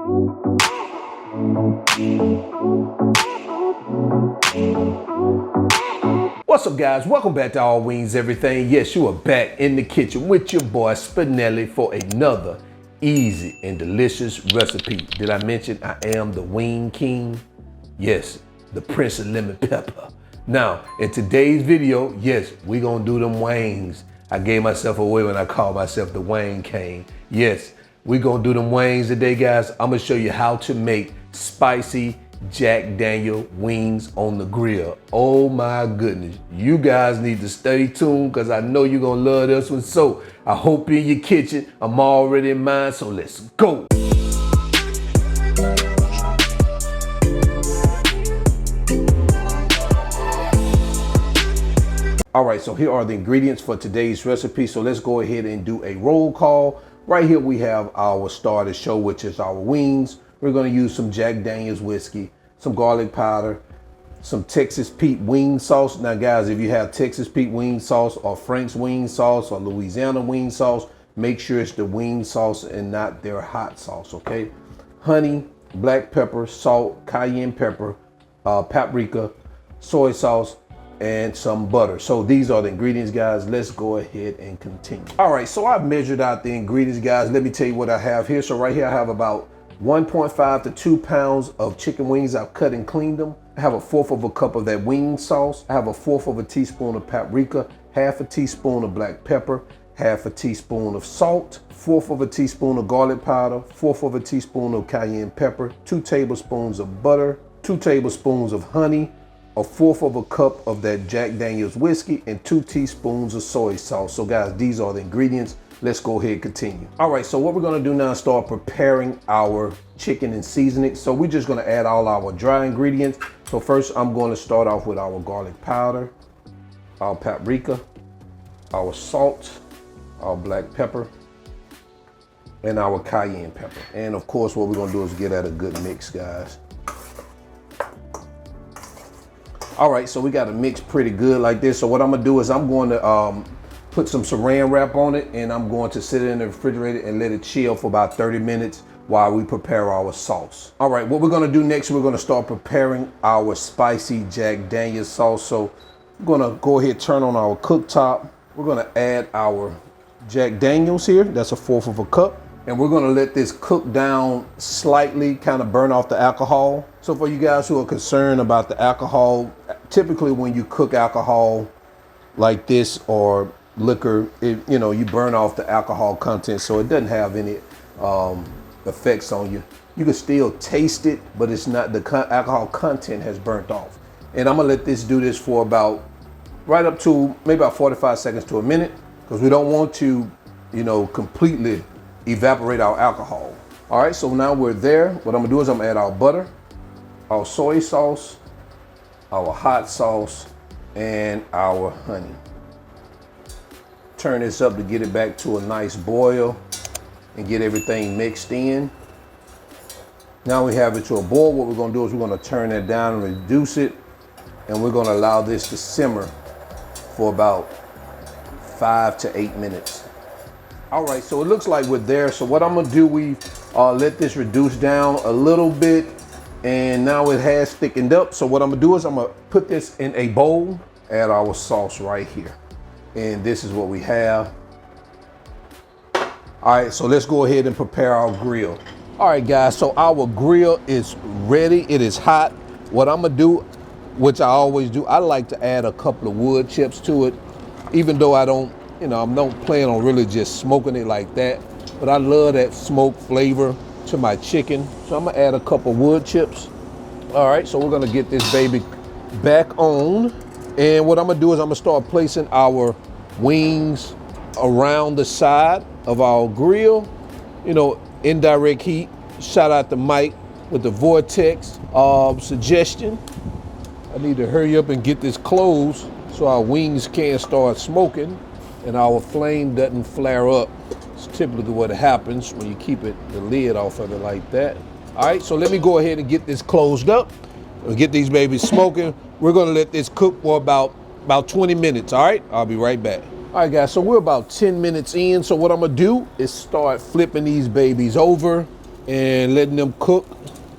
What's up, guys? Welcome back to All Wings Everything. Yes, you are back in the kitchen with your boy Spinelli for another easy and delicious recipe. Did I mention I am the Wing King? Yes, the Prince of Lemon Pepper. Now, in today's video, yes, we gonna do them wings. I gave myself away when I called myself the Wing King. Yes, we gonna do them wings today, guys. I'm gonna show you how to make spicy Jack Daniel wings on the grill. Oh my goodness. You guys need to stay tuned because I know you're gonna love this one. So I hope you're in your kitchen. I'm already in mine, so let's go. All right, so here are the ingredients for today's recipe. So let's go ahead and do a roll call. Right here we have our star to show, which is our wings. We're gonna use some Jack Daniels whiskey, some garlic powder, some Texas Pete wing sauce. Now guys, if you have Texas Pete wing sauce or Frank's wing sauce or Louisiana wing sauce, make sure it's the wing sauce and not their hot sauce, okay? Honey, black pepper, salt, cayenne pepper, paprika, soy sauce, and some butter. So these are the ingredients, guys. Let's go ahead and continue. All right, so I've measured out the ingredients, guys. Let me tell you what I have here. So right here I have about 1.5 to 2 pounds of chicken wings. I've cut and cleaned them. I have 1/4 of a cup of that wing sauce. I have 1/4 of a teaspoon of paprika, 1/2 a teaspoon of black pepper, 1/2 a teaspoon of salt, 1/4 of a teaspoon of garlic powder, 1/4 of a teaspoon of cayenne pepper, 2 tablespoons of butter, 2 tablespoons of honey, 1/4 of a cup of that Jack Daniels whiskey, and 2 teaspoons of soy sauce. So guys, these are the ingredients. Let's go ahead and continue. All right, so what we're gonna do now is start preparing our chicken and seasoning. So we're just gonna add all our dry ingredients. So first I'm gonna start off with our garlic powder, our paprika, our salt, our black pepper, and our cayenne pepper. And of course, what we're gonna do is get at a good mix, guys. All right, so we got to mix pretty good like this. So what I'm gonna do is I'm going to put some saran wrap on it, and I'm going to sit it in the refrigerator and let it chill for about 30 minutes while we prepare our sauce. All right, what we're gonna do next, we're gonna start preparing our spicy Jack Daniels sauce. So we're gonna go ahead, turn on our cooktop. We're gonna add our Jack Daniels here. That's 1/4 of a cup. And we're gonna let this cook down slightly, kind of burn off the alcohol. So for you guys who are concerned about the alcohol, typically when you cook alcohol like this or liquor, you burn off the alcohol content, so it doesn't have any effects on you. You can still taste it, but it's not, the alcohol content has burnt off. And I'm gonna let this do this for about, right up to maybe about 45 seconds to a minute, because we don't want to, completely evaporate our alcohol. All right, so now we're there. What I'm gonna do is I'm gonna add our butter, our soy sauce, our hot sauce, and our honey. Turn this up to get it back to a nice boil and get everything mixed in. Now we have it to a boil. What we're gonna do is we're gonna turn it down and reduce it, and we're gonna allow this to simmer for about 5 to 8 minutes. All right, so it looks like we're there. So what I'm gonna do, we let this reduce down a little bit, and now it has thickened up. So what I'm gonna do is I'm gonna put this in a bowl, add our sauce right here. And this is what we have. All right, so let's go ahead and prepare our grill. All right, guys, so our grill is ready. It is hot. What I'm gonna do, which I always do, I like to add a couple of wood chips to it, even though I don't, I'm not planning on really just smoking it like that, but I love that smoke flavor to my chicken. So I'm gonna add a couple of wood chips. All right, so we're gonna get this baby back on. And what I'm gonna do is I'm gonna start placing our wings around the side of our grill, indirect heat. Shout out to Mike with the vortex suggestion. I need to hurry up and get this closed so our wings can start smoking and our flame doesn't flare up. It's typically what happens when you keep the lid off of it like that. All right, so let me go ahead and get this closed up. We'll get these babies smoking. We're gonna let this cook for about 20 minutes, all right? I'll be right back. All right, guys, so we're about 10 minutes in. So what I'm gonna do is start flipping these babies over. and letting them cook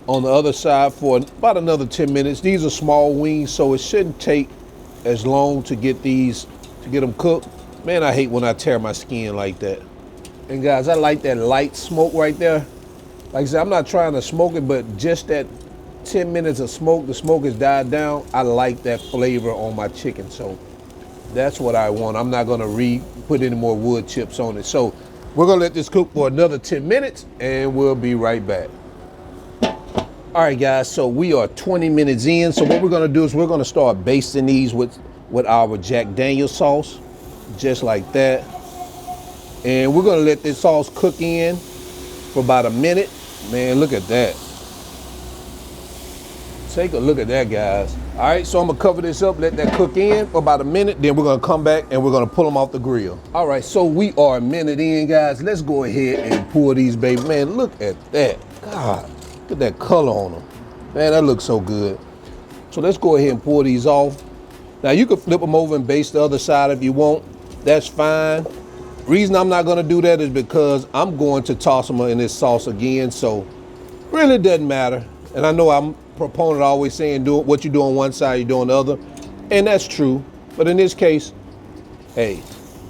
on the other side for about another 10 minutes. These are small wings, so it shouldn't take as long to get them cooked. Man, I hate when I tear my skin like that. And guys, I like that light smoke right there. Like I said, I'm not trying to smoke it, but just that 10 minutes of smoke, the smoke has died down. I like that flavor on my chicken, so that's what I want. I'm not gonna put any more wood chips on it. So we're gonna let this cook for another 10 minutes and we'll be right back. All right, guys, so we are 20 minutes in. So what we're gonna do is we're gonna start basting these with our Jack Daniels sauce, just like that. And we're gonna let this sauce cook in for about a minute. Man, look at that. Take a look at that, guys. All right, so I'm gonna cover this up, let that cook in for about a minute, then we're gonna come back and we're gonna pull them off the grill. All right, so we are a minute in, guys. Let's go ahead and pour these, baby. Man, look at that. God, look at that color on them. Man, that looks so good. So let's go ahead and pour these off. Now you can flip them over and baste the other side if you want. That's fine. Reason I'm not gonna do that is because I'm going to toss them in this sauce again, so really doesn't matter. And I know I'm proponent always saying do what you do on one side, you do on the other. And that's true. But in this case, hey,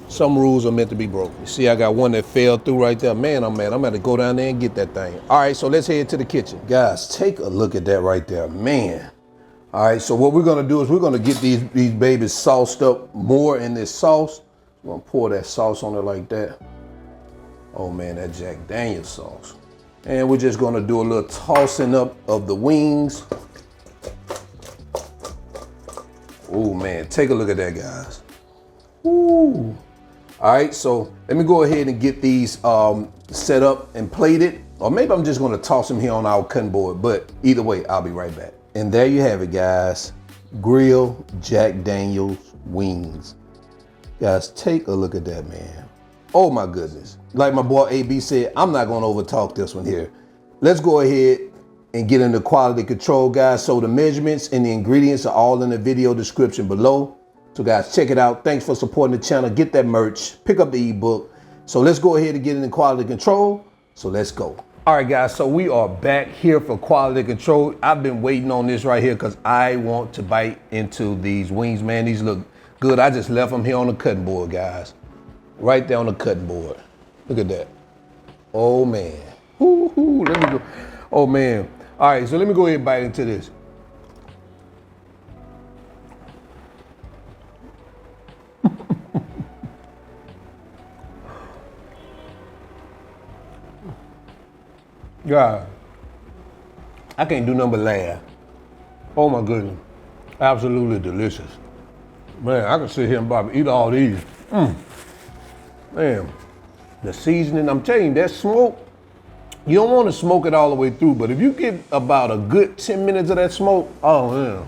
some rules are meant to be broken. You see, I got one that fell through right there. Man, I'm mad. I'm gonna go down there and get that thing. All right, so let's head to the kitchen. Guys, take a look at that right there, man. All right, so what we're gonna do is we're gonna get these babies sauced up more in this sauce. We're gonna pour that sauce on it like that. Oh man, that Jack Daniels sauce. And we're just gonna do a little tossing up of the wings. Oh man, take a look at that, guys. Ooh. All right, so let me go ahead and get these set up and plated. Or maybe I'm just gonna toss them here on our cutting board, but either way, I'll be right back. And there you have it, guys. Grilled Jack Daniels wings. Guys, take a look at that, man. Oh my goodness. Like my boy AB said, I'm not gonna overtalk this one here. Let's go ahead and get into quality control, guys. So the measurements and the ingredients are all in the video description below. So guys, check it out. Thanks for supporting the channel. Get that merch, pick up the ebook. So let's go ahead and get into quality control. So let's go. All right, guys, so we are back here for quality control. I've been waiting on this right here because I want to bite into these wings, man. These look good. I just left them here on the cutting board, guys. Right there on the cutting board. Look at that. Oh man. Ooh, let me go. Oh man. All right, so let me go ahead and bite into this. God, I can't do nothing but laugh. Oh my goodness. Absolutely delicious. Man, I can sit here and probably eat all these. Man, the seasoning, I'm telling you, that smoke, you don't want to smoke it all the way through, but if you get about a good 10 minutes of that smoke, oh man.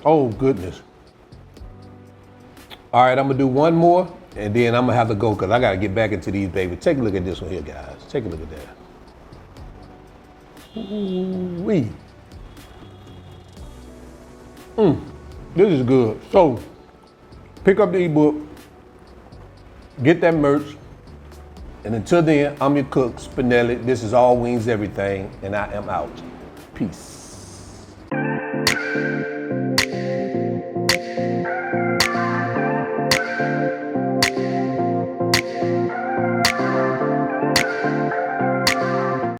Oh goodness. All right, I'm gonna do one more and then I'm gonna have to go because I gotta get back into these babies. Take a look at this one here, guys. Take a look at that. Ooh-wee. This is good. So, pick up the ebook, get that merch, and until then, I'm your cook, Spinelli. This is All Wings Everything, and I am out. Peace.